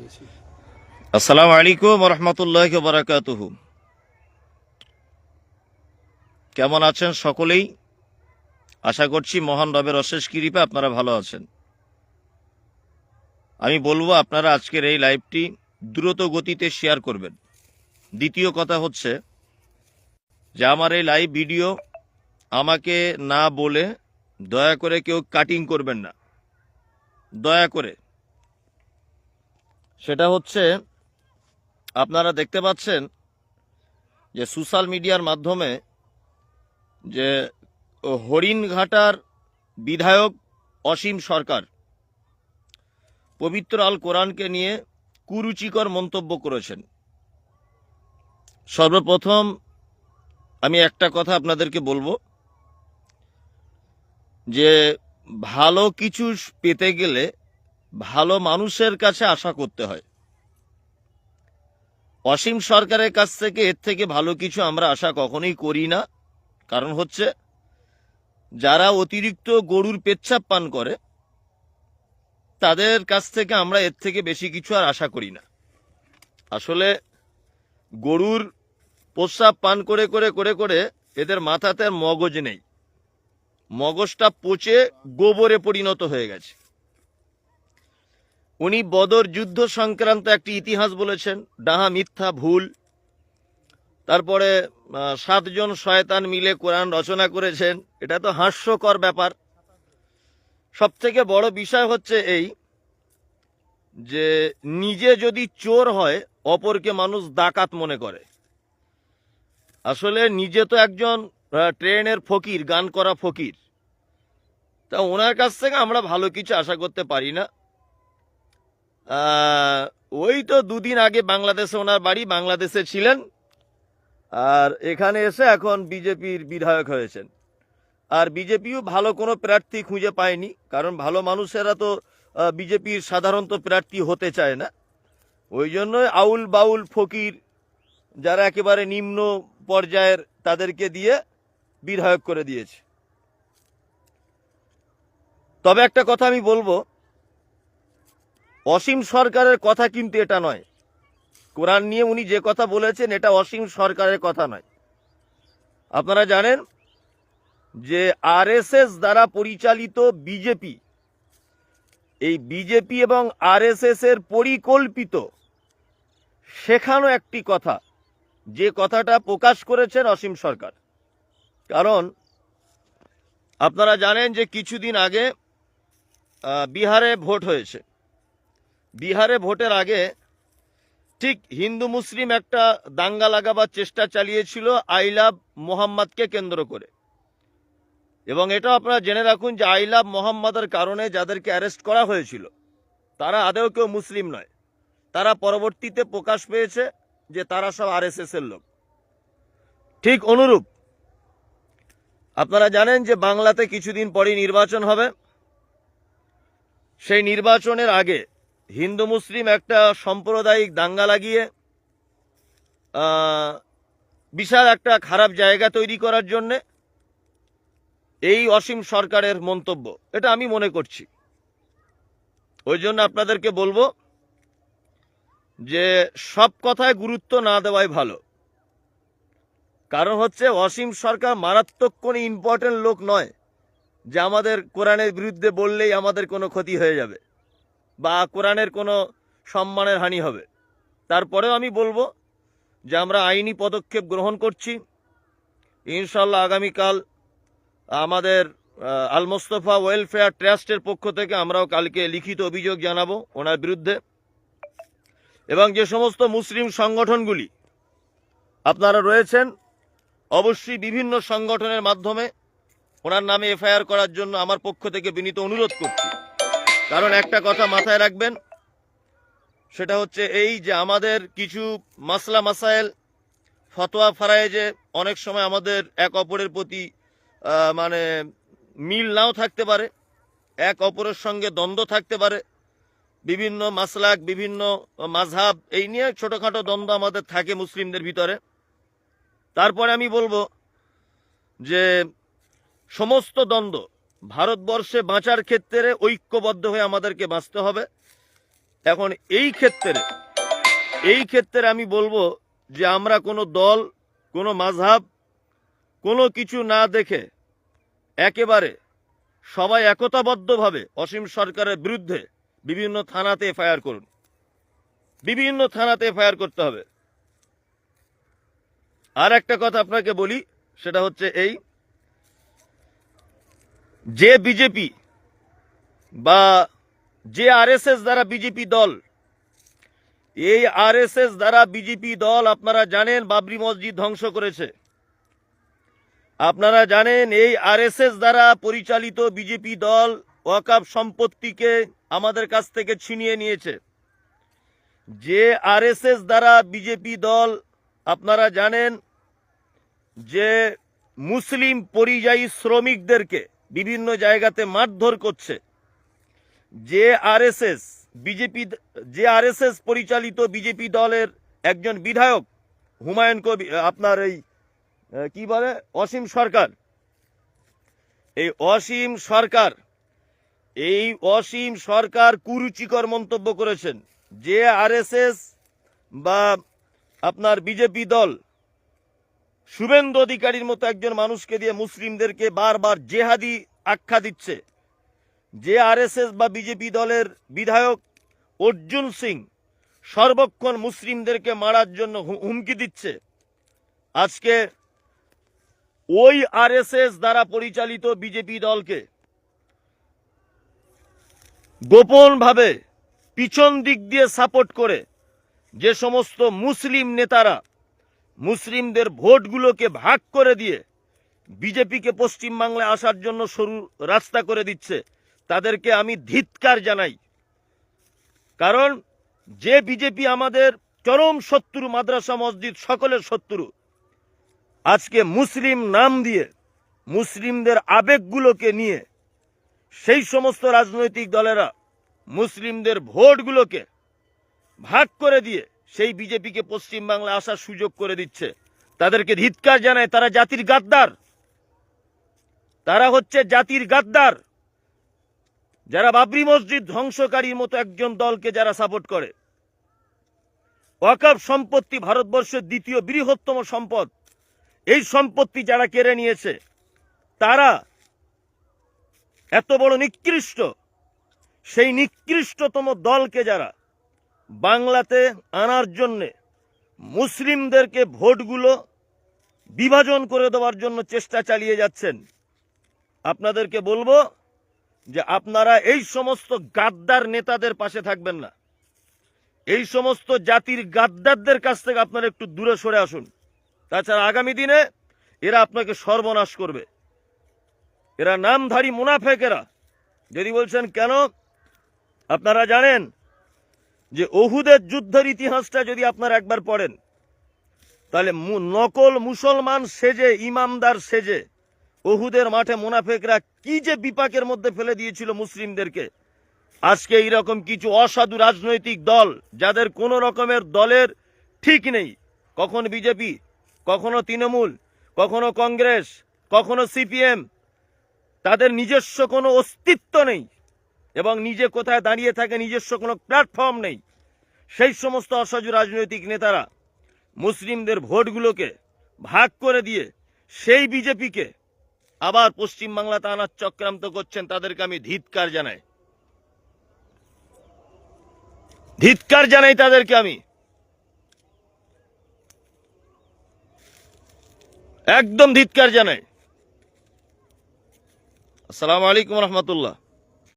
দিয়েছি। আসসালামু আলাইকুম রহমতুল্লাহ বারাকাতুহু। কেমন আছেন সকলেই? আশা করছি মহান রবের অশেষ কৃপা আপনারা ভালো আছেন। আমি বলবো আপনারা আজকের এই লাইভটি দ্রুত গতিতে শেয়ার করবেন। দ্বিতীয় কথা হচ্ছে যে আমার এই লাইভ ভিডিও আমাকে না বলে দয়া করে কেউ কাটিং করবেন না, দয়া করে। সেটা হচ্ছে আপনারা দেখতে পাচ্ছেন যে সোশ্যাল মিডিয়ার মাধ্যমে যে হরিণঘাটার বিধায়ক অসীম সরকার পবিত্র আল কোরআনকে নিয়ে কুরুচিকর মন্তব্য করেছেন। সর্বপ্রথম আমি একটা কথা আপনাদেরকে বলবো যে ভালো কিছু পেতে গেলে ভালো মানুষের কাছে আশা করতে হয়। অসীম সরকারের কাছ থেকে এর থেকে ভালো কিছু আমরা আশা কখনোই করি না। কারণ হচ্ছে যারা অতিরিক্ত গরুর পেচ্ছাপ পান করে তাদের কাছ থেকে আমরা এর থেকে বেশি কিছু আর আশা করি না। আসলে গরুর প্রস্রাব পান করে করে করে করে এদের মাথাতে আর মগজ নেই, মগজটা পচে গোবরে পরিণত হয়ে গেছে। উনি বদর যুদ্ধ সংক্রান্ত একটি ইতিহাস বলেছেন, ডাহা মিথ্যা ভুল। তারপরে 7 জন শয়তান মিলে কোরআন রচনা করেছেন, এটা তো হাস্যকর ব্যাপার। সব থেকে বড় বিষয় হচ্ছে এই যে নিজে যদি চোর হয় অপরকে মানুষ ডাকাত মনে করে। আসলে নিজে তো একজন ট্রেনের ফকির, গান করা ফকির, তা ওনার কাছ থেকে আমরা ভালো কিছু আশা করতে পারি না। ওই তো দুদিন আগে বাংলাদেশে ওনার বাড়ি, বাংলাদেশে ছিলেন, আর এখানে এসে এখন বিজেপির বিধায়ক হয়েছেন। আর বিজেপিও ভালো কোনো প্রার্থী খুঁজে পায়নি, কারণ ভালো মানুষেরা তো বিজেপির সাধারণত প্রার্থী হতে চায় না। ওই জন্যই আউল বাউল ফকির যারা একেবারে নিম্ন পর্যায়ের তাদেরকে দিয়ে বিধায়ক করে দিয়েছে। তবে একটা কথা আমি বলবো, অসীম সরকারের কথা কিন্তু এটা নয়। কোরআন নিয়ে উনি যে কথা বলেছেন এটা অসীম সরকারের কথা নয়। আপনারা জানেন যে আরএসএস দ্বারা পরিচালিত বিজেপি, এই বিজেপি এবং আরএসএস এর পরিকল্পিত শেখানো একটি কথা, যে কথাটা প্রকাশ করেছেন অসীম সরকার। কারণ আপনারা জানেন যে কিছুদিন আগে বিহারে ভোট হয়েছে। বিহারে ভোটের আগে ঠিক হিন্দু মুসলিম একটা দাঙ্গা লাগাবার চেষ্টা চালিয়েছিল আই লাভ মোহাম্মদকে কেন্দ্র করে। এবং এটা আপনারা জেনে রাখুন যে আই লাভ মোহাম্মদের কারণে যাদেরকে অ্যারেস্ট করা হয়েছিল তারা আদৌ কেউ মুসলিম নয়। তারা পরবর্তীতে প্রকাশ পেয়েছে যে তারা সব আরএসএস এর লোক। ঠিক অনুরূপ আপনারা জানেন যে বাংলাতে কিছুদিন পরেই নির্বাচন হবে। সেই নির্বাচনের আগে হিন্দু মুসলিম একটা সাম্প্রদায়িক দাঙ্গা লাগিয়ে বিশাল একটা খারাপ জায়গা তৈরি করার জন্য এই অসীম সরকারের মন্তব্য, এটা আমি মনে করছি। ওই জন্য আপনাদেরকে বলবো যে সব কথায় গুরুত্ব না দেওয়াই ভালো। কারণ হচ্ছে অসীম সরকার মারাত্মক কোনো ইম্পর্টেন্ট লোক নয় যে আমাদের কোরআনের বিরুদ্ধে বললেই আমাদের কোনো ক্ষতি হয়ে যাবে বা কোরআনের কোনো সম্মানের হানি হবে। তারপরেও আমি বলবো যে আমরা আইনি পদক্ষেপ গ্রহণ করছি। ইনশাল্লাহ আগামীকাল আমাদের আল মোস্তফা ওয়েলফেয়ার ট্রাস্টের পক্ষ থেকে আমরাও কালকে লিখিত অভিযোগ জানাবো ওনার বিরুদ্ধে। এবং যে সমস্ত মুসলিম সংগঠনগুলি আপনারা রয়েছেন অবশ্যই বিভিন্ন সংগঠনের মাধ্যমে ওনার নামে এফআইআর করার জন্য আমার পক্ষ থেকে বিনীত অনুরোধ করছি। কারণ একটা কথা মাথায় রাখবেন, সেটা হচ্ছে এই যে আমাদের কিছু মাসলা মাসাইল ফতোয়া ফারায়েজে অনেক সময় আমাদের এক অপরের প্রতি মানে মিল নাও থাকতে পারে, এক অপরের সঙ্গে দ্বন্দ্ব থাকতে পারে, বিভিন্ন মাসলাক বিভিন্ন মাযহাব এই নিয়ে ছোটখাটো দ্বন্দ্ব আমাদের থাকে মুসলিমদের ভিতরে। তারপরে আমি বলবো যে সমস্ত দ্বন্দ্ব ভারতবর্ষে বাঁচার ক্ষেত্রে ঐক্যবদ্ধ হয়ে আমাদেরকে বাঁচতে হবে। এখন এই ক্ষেত্রে আমি বলবো যে আমরা কোনো দল, কোনো মাযহাব, কোনো কিছু না দেখে একেবারে সবাই একতাবদ্ধভাবে অসীম সরকারের বিরুদ্ধে বিভিন্ন থানাতে এফআইআর করুন। বিভিন্ন থানাতে এফআইআর করতে হবে। আর একটা কথা আপনাকে বলি, সেটা হচ্ছে এই, যে বিজেপি বা যে আরএসএস দ্বারা বিজেপি দল, এই আরএসএস দ্বারা বিজেপি দল আপনারা জানেন বাবরি মসজিদ ধ্বংস করেছে। আপনারা জানেন এই আরএসএস দ্বারা পরিচালিত বিজেপি দল ওয়াকফ সম্পত্তিকে আমাদের কাছ থেকে ছিনিয়ে নিয়েছে। যে আরএসএস দ্বারা বিজেপি দল আপনারা জানেন যে মুসলিম পরিযায়ী শ্রমিকদেরকে বিভিন্ন জায়গাতে মারধর করছে। যে আরএসএস পরিচালিত বিজেপি দলের একজন বিধায়ক হুমায়ুন কবির, আপনার এই কি বলে অসীম সরকার, এই অসীম সরকার কুরুচিকর মন্তব্য করেছেন। যে আরএসএস বা আপনার বিজেপি দল শুভেন্দু অধিকারীর মতো একজন মানুষকে দিয়ে মুসলিমদেরকে বারবার জেহাদি আখ্যা দিচ্ছে, যে আরএসএস বা বিজেপি দলের বিধায়ক অর্জুন সিং সর্বক্ষণ মুসলিমদেরকে মারার জন্য হুমকি দিচ্ছে, আজকে ওই আরএসএস দ্বারা পরিচালিত বিজেপি দলকে গোপনভাবে পিছন দিক দিয়ে সাপোর্ট করে যে সমস্ত মুসলিম নেতারা মুসলিমদের ভোটগুলোকে ভাগ করে দিয়ে বিজেপিকে পশ্চিমবাংলায় আসার জন্য সরু রাস্তা করে দিচ্ছে, তাদেরকে আমি ধিক্কার জানাই। কারণ যে বিজেপি আমাদের চরম শত্রু, মাদ্রাসা মসজিদ সকলের শত্রু, আজকে মুসলিম নাম দিয়ে মুসলিমদের আবেগগুলোকে নিয়ে সেই সমস্ত রাজনৈতিক দলেরা মুসলিমদের ভোটগুলোকে ভাগ করে দিয়ে সেই বিজেপিকে পশ্চিমবাংলায় আসার সুযোগ করে দিচ্ছে, তাদেরকে ধিক্কার জানায়। তারা জাতির গাদ্দার, তারা হচ্ছে জাতির গাদ্দার। যারা বাবরি মসজিদ ধ্বংসকারীর মতো একজন দলকে যারা সাপোর্ট করে, ওয়াকফ সম্পত্তি ভারতবর্ষের দ্বিতীয় বৃহত্তম সম্পদ, এই সম্পত্তি যারা কেড়ে নিয়েছে, তারা এত বড় নিকৃষ্ট, সেই নিকৃষ্টতম দলকে যারা বাংলাতে আনার জন্যে মুসলিমদেরকে ভোটগুলো বিভাজন করে দেওয়ার জন্য চেষ্টা চালিয়ে যাচ্ছেন, আপনাদেরকে বলবো যে আপনারা এই সমস্ত গাদ্দার নেতাদের পাশে থাকবেন না। এই সমস্ত জাতির গাদ্দারদের কাছ থেকে আপনারা একটু দূরে সরে আসুন। তাছাড়া আগামী দিনে এরা আপনাকে সর্বনাশ করবে। এরা নামধারী মুনাফেকেরা। যদি বলছেন কেন, আপনারা জানেন যে উহুদের যুদ্ধের ইতিহাসটা যদি আপনারা একবার পড়েন, তাহলে নকল মুসলমান সেজে, ইমামদার সেজে উহুদের মাঠে মুনাফেকরা কি যে বিপাকের মধ্যে ফেলে দিয়েছিল মুসলিমদেরকে। আজকে এইরকম কিছু অসাধু রাজনৈতিক দল, যাদের কোনো রকমের দলের ঠিক নেই, কখনো বিজেপি, কখনো তৃণমূল, কখনো কংগ্রেস, কখনো সিপিএম, তাদের নিজস্ব কোনো অস্তিত্ব নেই এবং নিজে কোথায় দাঁড়িয়ে থাকে নিজস্ব কোনো প্ল্যাটফর্ম নেই, সেই সমস্ত অসাধু রাজনৈতিক নেতারা মুসলিমদের ভোটগুলোকে ভাগ করে দিয়ে সেই বিজেপিকে আবার পশ্চিমবাংলাতে আনার চক্রান্ত করছেন, তাদেরকে আমি ধিক্কার জানাই তাদেরকে আমি একদম ধিক্কার জানাই। আসসালামু আলাইকুম রহমতুল্লাহ।